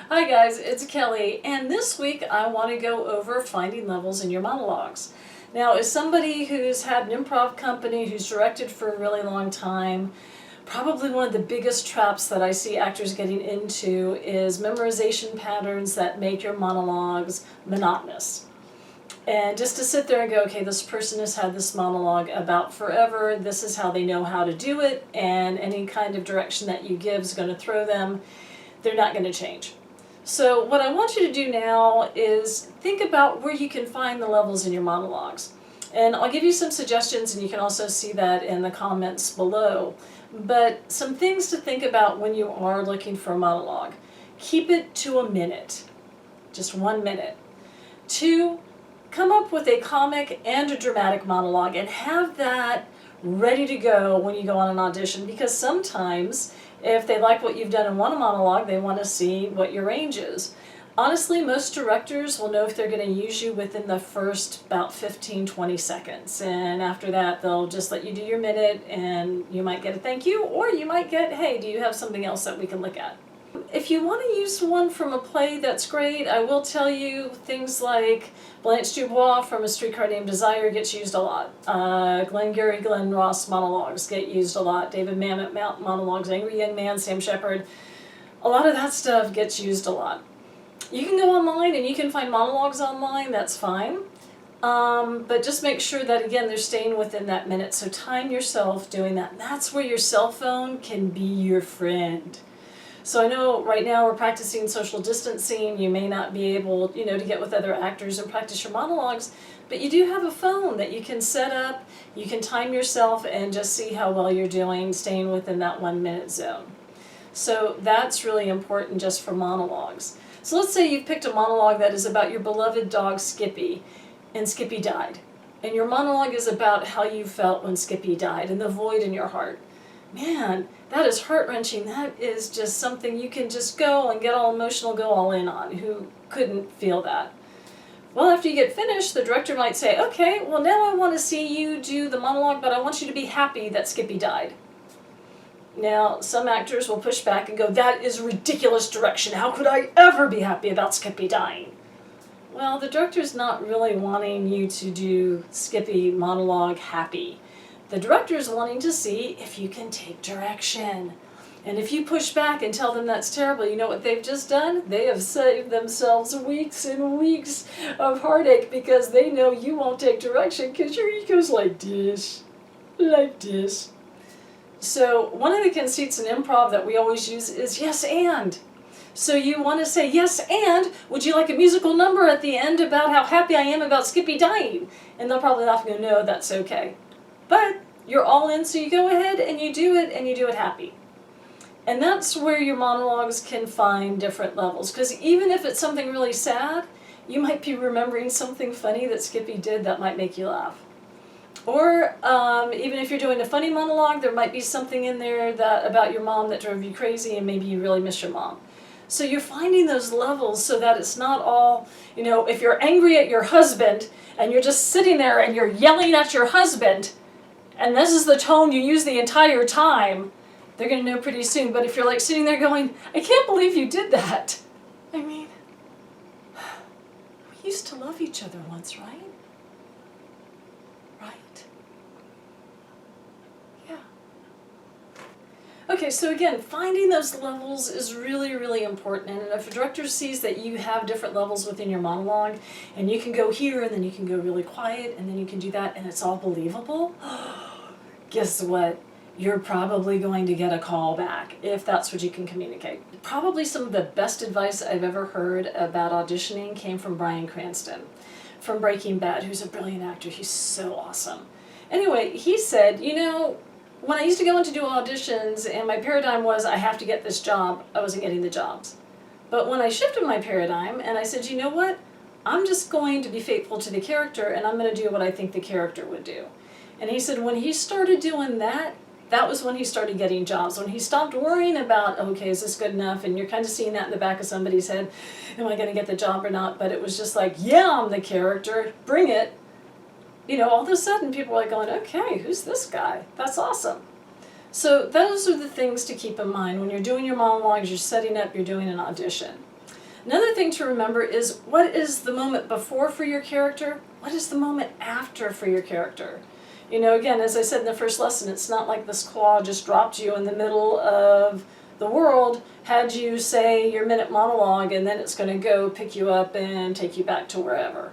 Hi guys, it's Kelly, and this week I want to go over finding levels in your monologues. Now, as somebody who's had an improv company, who's directed for a really long time, probably one of the biggest traps that I see actors getting into is memorization patterns that make your monologues monotonous. And just to sit there and go, okay, this person has had this monologue about forever, this is how they know how to do it, and any kind of direction that you give is going to throw them, they're not going to change. So what I want you to do now is think about where you can find the levels in your monologues. And I'll give you some suggestions, and you can also see that in the comments below. But some things to think about when you are looking for a monologue. Keep it to a minute, just 1 minute. 2, come up with a comic and a dramatic monologue and have that ready to go when you go on an audition, because sometimes if they like what you've done in one monologue, they want to see what your range is. Honestly, most directors will know if they're going to use you within the first about 15-20 seconds. And after that, they'll just let you do your minute, and you might get a thank you, or you might get, hey, do you have something else that we can look at? If you want to use one from a play, that's great. I will tell you things like Blanche Dubois from A Streetcar Named Desire gets used a lot. Glenn Ross monologues get used a lot. David Mamet monologues, Angry Young Man, Sam Shepard. A lot of that stuff gets used a lot. You can go online and you can find monologues online, that's fine. But just make sure that, again, they're staying within that minute. So time yourself doing that. And that's where your cell phone can be your friend. So I know right now we're practicing social distancing. You may not be able, to get with other actors and practice your monologues, but you do have a phone that you can set up. You can time yourself and just see how well you're doing, staying within that 1 minute zone. So that's really important just for monologues. So let's say you've picked a monologue that is about your beloved dog Skippy, and Skippy died. And your monologue is about how you felt when Skippy died and the void in your heart. Man, that is heart-wrenching. That is just something you can just go and get all emotional, go all in on. Who couldn't feel that? Well, after you get finished, the director might say, okay, well now I want to see you do the monologue, but I want you to be happy that Skippy died. Now, some actors will push back and go, that is ridiculous direction. How could I ever be happy about Skippy dying? Well, the director's not really wanting you to do Skippy monologue happy. The director is wanting to see if you can take direction. And if you push back and tell them that's terrible, you know what they've just done? They have saved themselves weeks and weeks of heartache, because they know you won't take direction because your ego's like this, like this. So one of the conceits in improv that we always use is yes and. So you want to say, yes, and would you like a musical number at the end about how happy I am about Skippy dying? And they'll probably laugh and go, no, that's okay. But you're all in, so you go ahead and you do it happy. And that's where your monologues can find different levels. Because even if it's something really sad, you might be remembering something funny that Skippy did that might make you laugh. Or even if you're doing a funny monologue, there might be something in there that about your mom that drove you crazy, and maybe you really miss your mom. So you're finding those levels so that it's not all, if you're angry at your husband and you're just sitting there and you're yelling at your husband, and this is the tone you use the entire time, they're going to know pretty soon. But if you're like sitting there going, I can't believe you did that. I mean, we used to love each other once, right? Right? Yeah. Okay, so again, finding those levels is really, really important. And if a director sees that you have different levels within your monologue, and you can go here, and then you can go really quiet, and then you can do that, and it's all believable, guess what? You're probably going to get a call back if that's what you can communicate. Probably some of the best advice I've ever heard about auditioning came from Bryan Cranston from Breaking Bad, who's a brilliant actor. He's so awesome. Anyway, he said, when I used to go in to do auditions and my paradigm was I have to get this job, I wasn't getting the jobs. But when I shifted my paradigm and I said, you know what? I'm just going to be faithful to the character, and I'm going to do what I think the character would do. And he said when he started doing that, that was when he started getting jobs. When he stopped worrying about, okay, is this good enough? And you're kind of seeing that in the back of somebody's head. Am I going to get the job or not? But it was just like, yeah, I'm the character. Bring it. All of a sudden people are like going, okay, who's this guy? That's awesome. So those are the things to keep in mind when you're doing your monologues, you're setting up, you're doing an audition. Another thing to remember is, what is the moment before for your character? What is the moment after for your character? You know, again, as I said in the first lesson, it's not like this claw just dropped you in the middle of the world, had you say your minute monologue, and then it's going to go pick you up and take you back to wherever.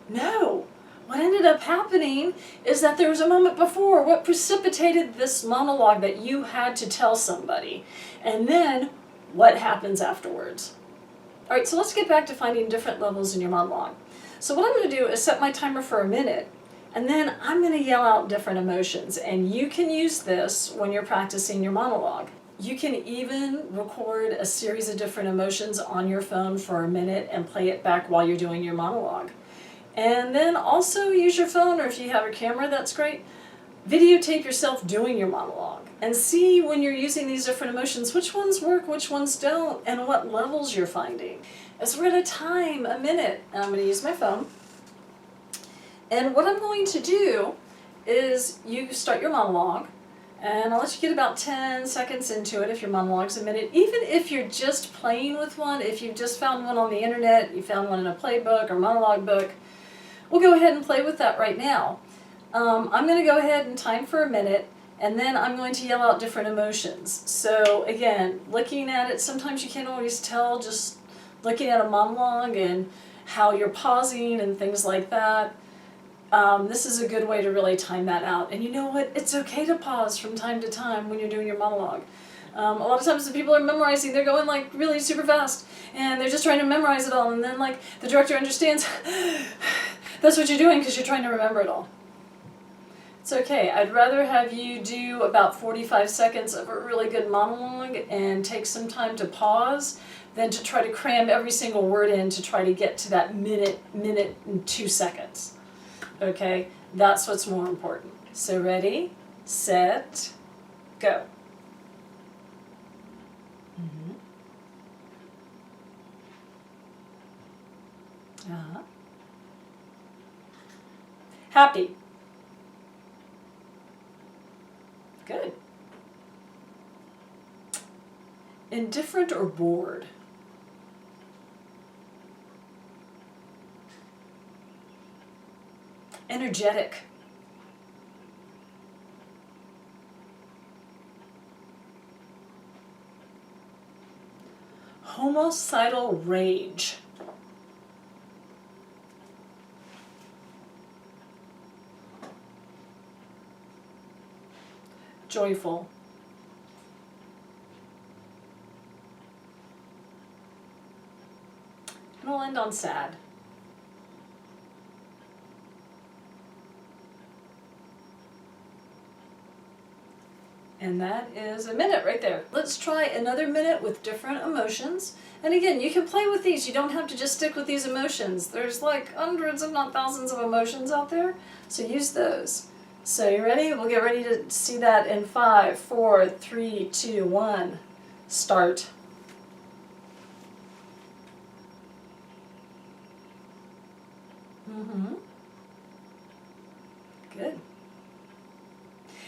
No. What ended up happening is that there was a moment before, what precipitated this monologue that you had to tell somebody, and then what happens afterwards. All right, so let's get back to finding different levels in your monologue. So what I'm going to do is set my timer for a minute, and then I'm going to yell out different emotions, and you can use this when you're practicing your monologue. You can even record a series of different emotions on your phone for a minute and play it back while you're doing your monologue. And then also use your phone, or if you have a camera, that's great. Videotape yourself doing your monologue and see when you're using these different emotions, which ones work, which ones don't, and what levels you're finding. As we're going to time a minute, and I'm going to use my phone. And what I'm going to do is you start your monologue, and I'll let you get about 10 seconds into it if your monologue's a minute. Even if you're just playing with one, if you've just found one on the internet, you found one in a playbook or monologue book, we'll go ahead and play with that right now. I'm going to go ahead and time for a minute, and then I'm going to yell out different emotions. So again, looking at it, sometimes you can't always tell just looking at a monologue and how you're pausing and things like that. This is a good way to really time that out. And you know what? It's okay to pause from time to time when you're doing your monologue. A lot of times when people are memorizing, they're going like really super fast, and they're just trying to memorize it all, and then like the director understands that's what you're doing because you're trying to remember it all. It's okay. I'd rather have you do about 45 seconds of a really good monologue and take some time to pause than to try to cram every single word in to try to get to that minute and 2 seconds. Okay? That's what's more important. So ready, set, go. Uh-huh. Happy. Good. Indifferent or bored? Energetic. Homicidal rage. Joyful. And we'll end on sad. And that is a minute right there. Let's try another minute with different emotions. And again, you can play with these. You don't have to just stick with these emotions. There's like hundreds, if not thousands, of emotions out there. So use those. So you ready? We'll get ready to see that in 5, 4, 3, 2, 1. Start. Good.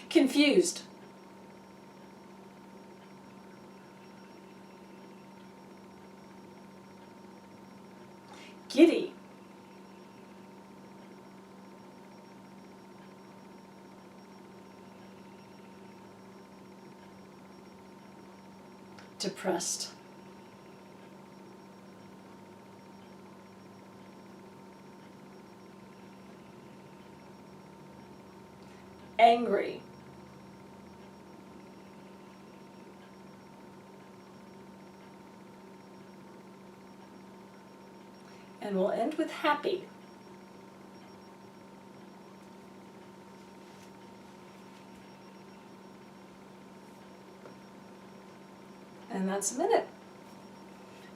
Confused. Giddy. Depressed. Angry. And we'll end with happy. And that's a minute.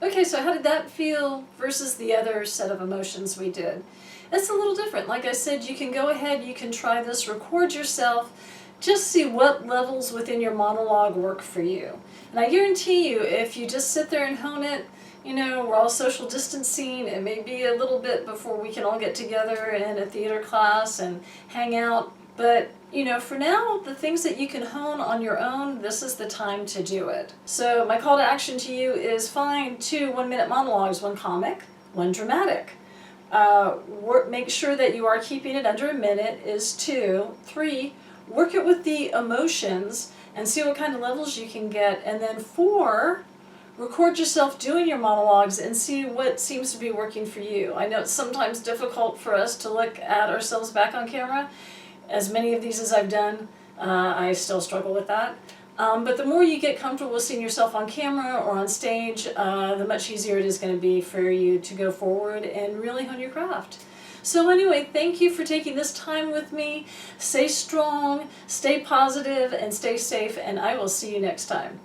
Okay, so how did that feel versus the other set of emotions we did? It's a little different. Like I said, you can go ahead, you can try this, record yourself, just see what levels within your monologue work for you. And I guarantee you, if you just sit there and hone it, you know, we're all social distancing. It may be a little bit before we can all get together in a theater class and hang out, but for now, the things that you can hone on your own, this is the time to do it. So my call to action to you is find 2 one-minute monologues, 1 comic, 1 dramatic. Make sure that you are keeping it under a minute is 2. 3, work it with the emotions and see what kind of levels you can get. And then 4, record yourself doing your monologues and see what seems to be working for you. I know it's sometimes difficult for us to look at ourselves back on camera. As many of these as I've done, I still struggle with that. But the more you get comfortable with seeing yourself on camera or on stage, the much easier it is going to be for you to go forward and really hone your craft. So anyway, thank you for taking this time with me. Stay strong, stay positive, and stay safe, and I will see you next time.